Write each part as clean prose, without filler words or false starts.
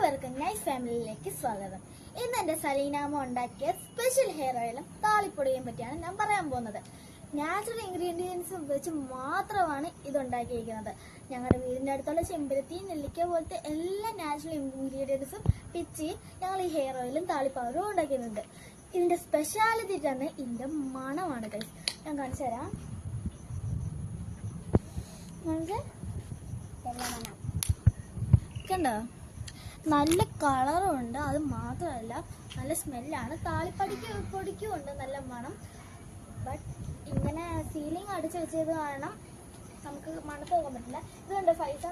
എല്ലാവർക്കും നൈസ് ഫാമിലിയിലേക്ക് സ്വാഗതം. ഇന്ന് എൻ്റെ സലീനാമ ഉണ്ടാക്കിയ സ്പെഷ്യൽ ഹെയർ ഓയിലും താളിപ്പൊടിയും പറ്റിയാണ് ഞാൻ പറയാൻ പോകുന്നത്. നാച്ചുറൽ ഇൻഗ്രീഡിയൻസ് വെച്ച് മാത്രമാണ് ഇത് ഉണ്ടാക്കിയിരിക്കുന്നത്. ഞങ്ങളുടെ വീടിൻ്റെ അടുത്തുള്ള ചെമ്പരത്തി, നെല്ലിക്ക പോലത്തെ എല്ലാ നാച്ചുറൽ ഇൻഗ്രീഡിയൻസും പിച്ചി ഞങ്ങൾ ഈ ഹെയർ ഓയിലും താളിപ്പവറും ഉണ്ടാക്കുന്നുണ്ട്. ഇതിൻ്റെ സ്പെഷ്യാലിറ്റി തന്നെ ഇതിൻ്റെ മണമാണ് ഗൈസ്. ഞാൻ കാണിച്ചു തരാം. കണ്ടോ, നല്ല കളറുണ്ട്. അത് മാത്രമല്ല നല്ല സ്മെല്ലാണ്. പൊടിക്കും ഉണ്ട് നല്ല മണം. ബട്ട് ഇങ്ങനെ സീലിംഗ് അടിച്ച് വെച്ചത് കാരണം നമുക്ക് മണത്ത് പോകാൻ പറ്റില്ല. ഇതുകൊണ്ട് പൈസ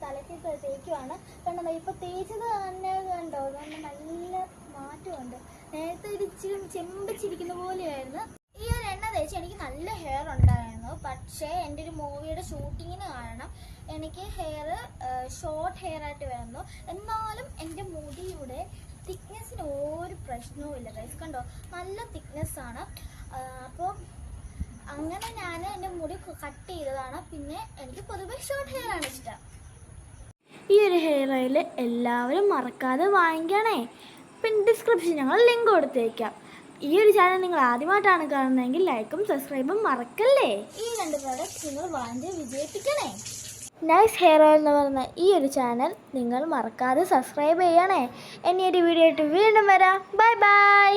തലയ്ക്ക് തേക്കുവാണ്. കണ്ടോ, ഇപ്പൊ തേച്ചത് തന്നെ കണ്ടോ, നല്ല മാറ്റമുണ്ട്. നേരത്തെ ഇത് ഇച്ചിരി ചെമ്പിച്ചിരിക്കുന്ന പോലെയായിരുന്നു. ഈ ഒരു എണ്ണ തേച്ച് എനിക്ക് നല്ല ഹെയർ ഉണ്ടായിരുന്നു. പക്ഷേ എൻ്റെ ഒരു മൂവിയുടെ ഷൂട്ടിങ്ങിന് കാരണം എനിക്ക് ഹെയർ ഷോർട്ട് ഹെയർ ആയിട്ട് വരുന്നു. എന്നാലും എൻ്റെ മുടിയുടെ തിക്നെസ്സിന് ഒരു പ്രശ്നവും ഇല്ല ഗൈസ്. കണ്ടോ, നല്ല തിക്നെസ്സാണ്. അപ്പോൾ അങ്ങനെ ഞാൻ എൻ്റെ മുടി കട്ട് ചെയ്തതാണ്. പിന്നെ എനിക്ക് പൊതുവെ ഷോർട്ട് ഹെയർ ആണ് ഇഷ്ടം. ഈ ഒരു ഹെയർ ഓയിൽ എല്ലാവരും മറക്കാതെ വാങ്ങിക്കണേ. പിന്നെ ഡിസ്ക്രിപ്ഷൻ ഞങ്ങൾ ലിങ്ക് കൊടുത്തേക്കാം. ഈ ഒരു ചാനൽ നിങ്ങൾ ആദ്യമായിട്ടാണ് കാണുന്നതെങ്കിൽ ലൈക്കും സബ്സ്ക്രൈബും മറക്കല്ലേ. ഈ രണ്ട് പ്രോഡക്റ്റ് നിങ്ങൾ വാങ്ങി വിജയിപ്പിക്കണേ. നൈസ് ഹെയർ ഓയിൽ എന്ന് പറയുന്ന ഈ ഒരു ചാനൽ നിങ്ങൾ മറക്കാതെ സബ്സ്ക്രൈബ് ചെയ്യണേ. ഇനി ഒരു വീഡിയോ ആയിട്ട് വീണ്ടും വരാം. Bye bye.